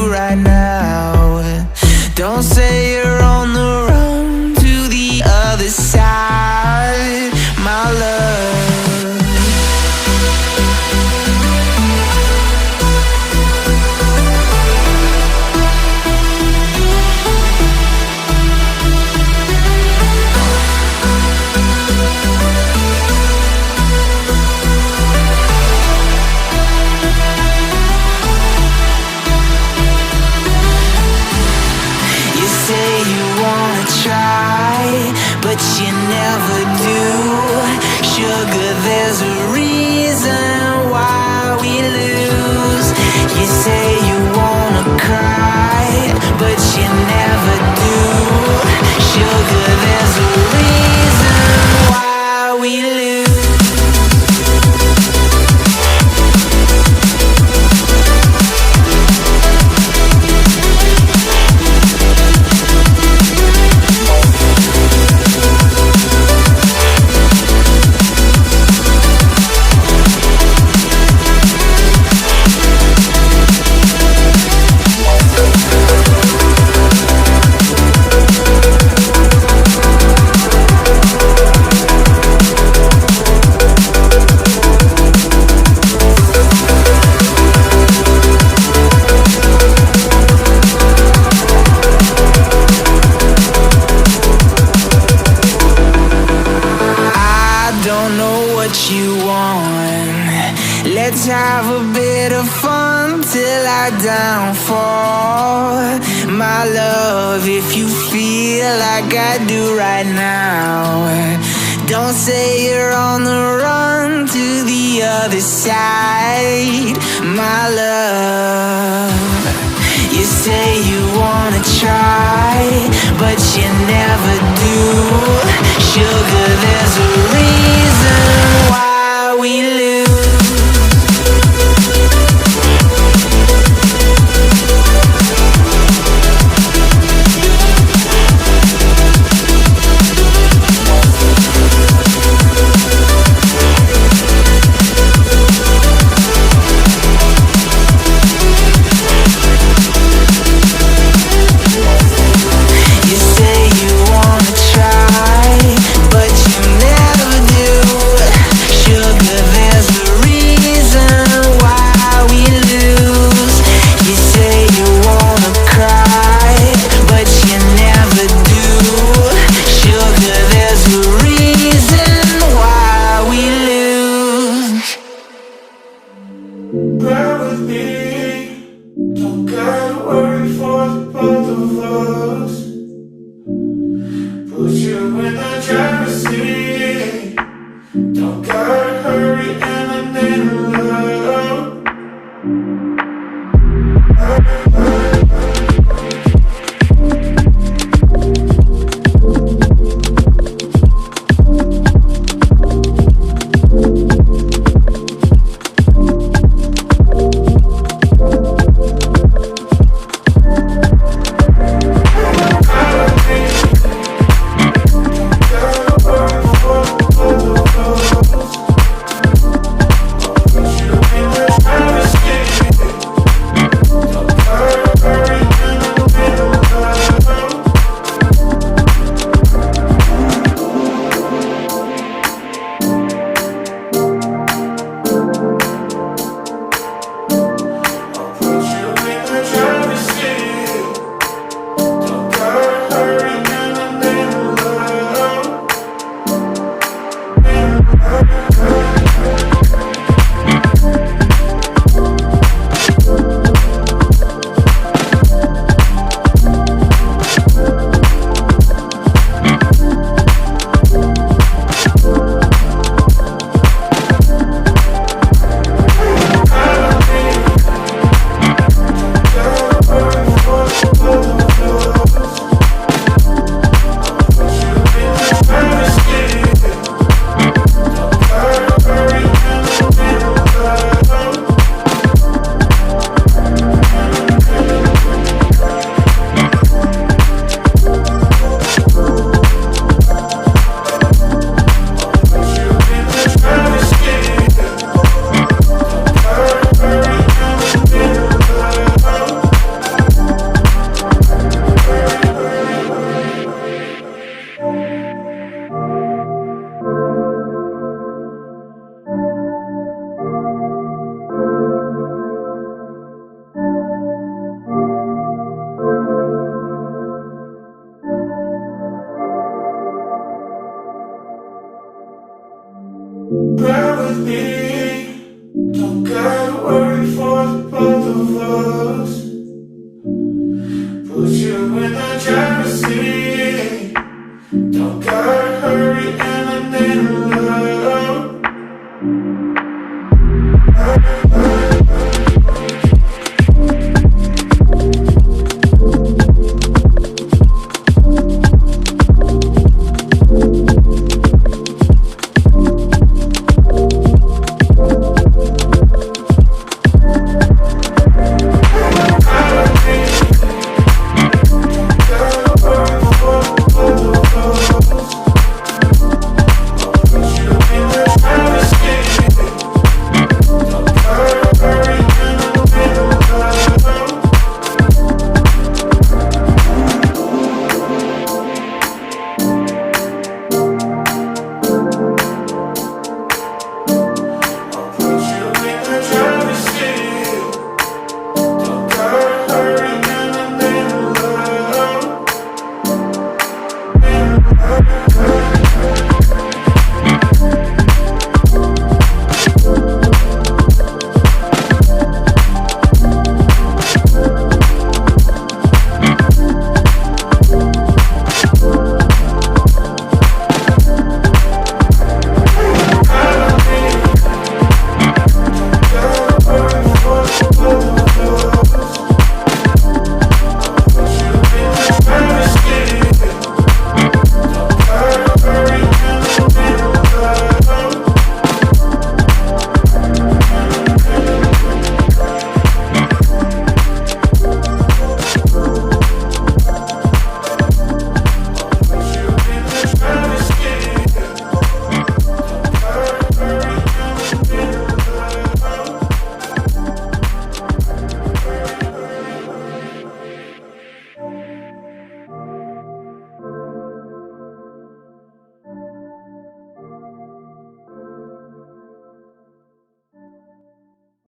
do right now. Don't say you're on the run to the other side, my love. But you never do. Sugar, there's a reason why we lose. You say you wanna cry, but you never do. Sugar, there's a reason why we lose. Let's have a bit of fun till I downfall, my love, if you feel like I do right now. Don't say you're on the run to the other side, my love. You say you wanna try, but you never do. Sugar, there's a reason why we lose. Put you in the driver's seat. Don't gotta